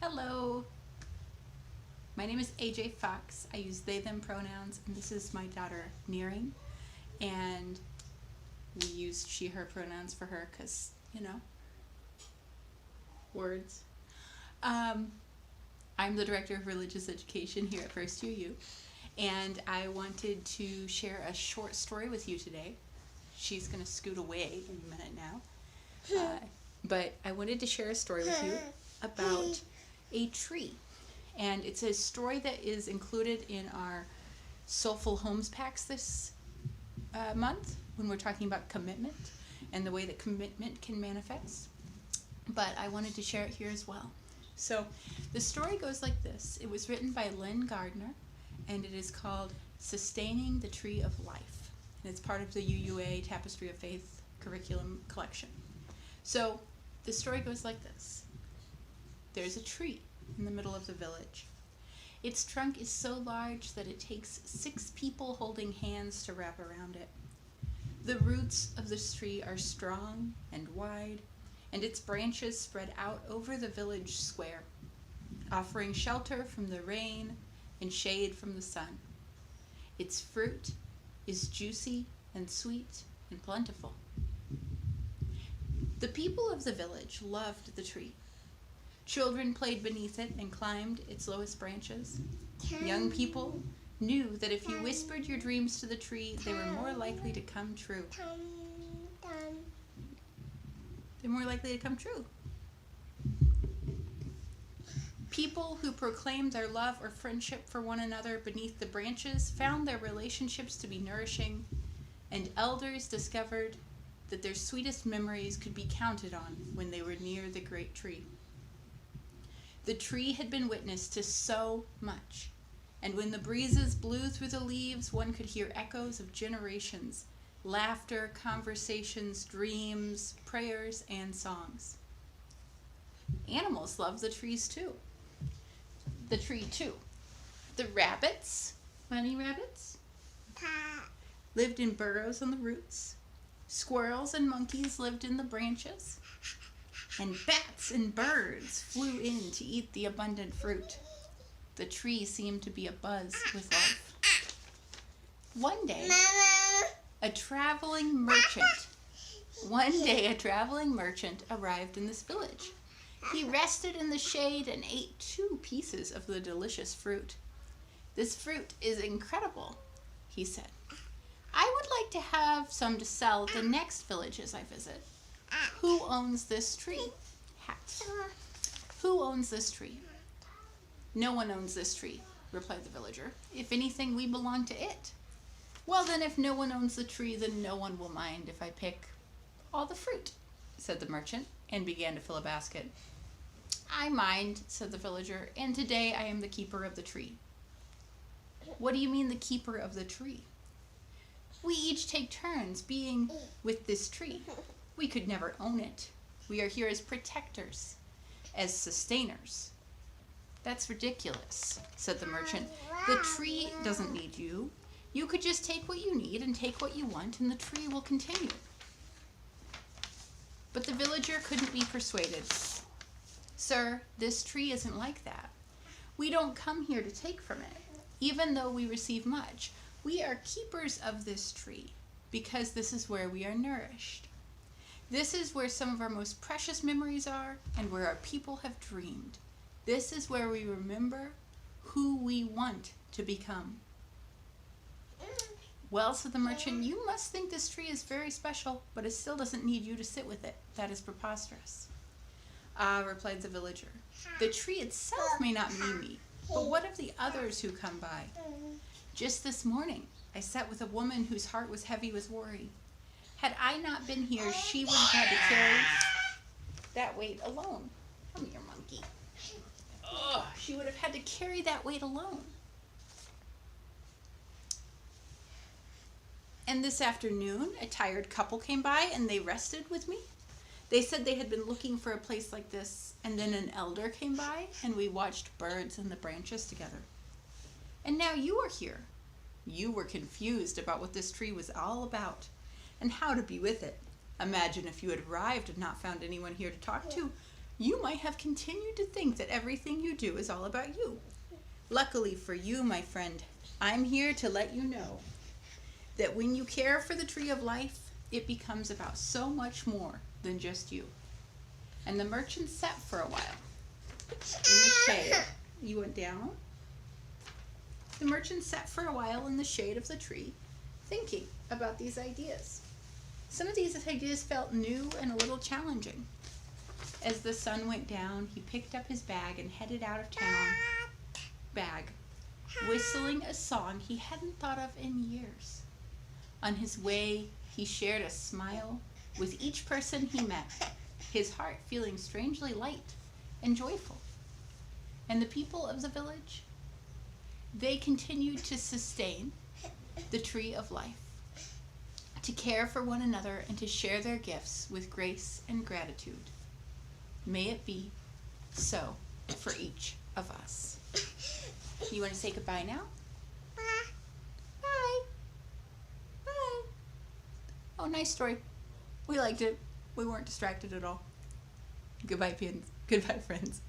Hello, my name is AJ Fox. I use they, them pronouns, and this is my daughter, Nearing. And we used she, her pronouns for her because, words. Um, I'm the Director of Religious Education here at First UU, and I wanted to share a short story with you today. She's going to scoot away in a minute now. But I wanted to share a story with you about a tree. And it's a story that is included in our Soulful Homes Packs this month when we're talking about commitment and the way that commitment can manifest. But I wanted to share it here as well. So the story goes like this. It was written by Lynn Gardner, and it is called Sustaining the Tree of Life. And it's part of the UUA Tapestry of Faith curriculum collection. So the story goes like this. There's a tree in the middle of the village. Its trunk is so large that it takes 6 people holding hands to wrap around it. The roots of this tree are strong and wide, and its branches spread out over the village square, offering shelter from the rain and shade from the sun. Its fruit is juicy and sweet and plentiful. The people of the village loved the tree. Children played beneath it and climbed its lowest branches. Young people knew that if you whispered your dreams to the tree, they were more likely to come true. They're more likely to come true. People who proclaimed their love or friendship for one another beneath the branches found their relationships to be nourishing, and elders discovered that their sweetest memories could be counted on when they were near the great tree. The tree had been witness to so much, and when the breezes blew through the leaves, one could hear echoes of generations, laughter, conversations, dreams, prayers, and songs. Animals loved the trees too. The tree too. The rabbits, bunny rabbits, lived in burrows on the roots. Squirrels and monkeys lived in the branches. And bats and birds flew in to eat the abundant fruit. The tree seemed to be abuzz with life. One day, a traveling merchant arrived in this village. He rested in the shade and ate 2 pieces of the delicious fruit. "This fruit is incredible," he said. "I would like to have some to sell at the next villages I visit. Who owns this tree?" Hat. "Who owns this tree?" "No one owns this tree," replied the villager. "If anything, we belong to it." "Well then, if no one owns the tree, then no one will mind if I pick all the fruit," said the merchant, and began to fill a basket. "I mind," said the villager, "and today I am the keeper of the tree." "What do you mean, the keeper of the tree?" "We each take turns being with this tree. We could never own it. We are here as protectors, as sustainers." "That's ridiculous," said the merchant. "The tree doesn't need you. You could just take what you need and take what you want, and the tree will continue." But the villager couldn't be persuaded. "Sir, this tree isn't like that. We don't come here to take from it, even though we receive much. We are keepers of this tree because this is where we are nourished. This is where some of our most precious memories are and where our people have dreamed. This is where we remember who we want to become." "Well," said the merchant, "you must think this tree is very special, but it still doesn't need you to sit with it. That is preposterous." "Ah," replied the villager, "the tree itself may not need me, but what of the others who come by? Just this morning, I sat with a woman whose heart was heavy with worry. Had I not been here, she would have had to carry that weight alone." Come here, monkey. "Ugh, she would have had to carry that weight alone. And this afternoon, a tired couple came by and they rested with me. They said they had been looking for a place like this, and then an elder came by and we watched birds in the branches together. And now you are here. You were confused about what this tree was all about and how to be with it. Imagine if you had arrived and not found anyone here to talk to. you might have continued to think that everything you do is all about you. Luckily for you, my friend, I'm here to let you know that when you care for the tree of life, it becomes about so much more than just you. And the merchant sat for a while in the shade. You went down? The merchant sat for a while in the shade of the tree, thinking about these ideas. Some of these ideas felt new and a little challenging. As the sun went down, he picked up his bag and headed out of town, whistling a song he hadn't thought of in years. On his way, he shared a smile with each person he met, his heart feeling strangely light and joyful. And the people of the village, they continued to sustain the tree of life, to care for one another and to share their gifts with grace and gratitude. May it be so for each of us. You want to say goodbye now? Bye. Bye. Oh, nice story. We liked it. We weren't distracted at all. Goodbye, pins. Goodbye, friends.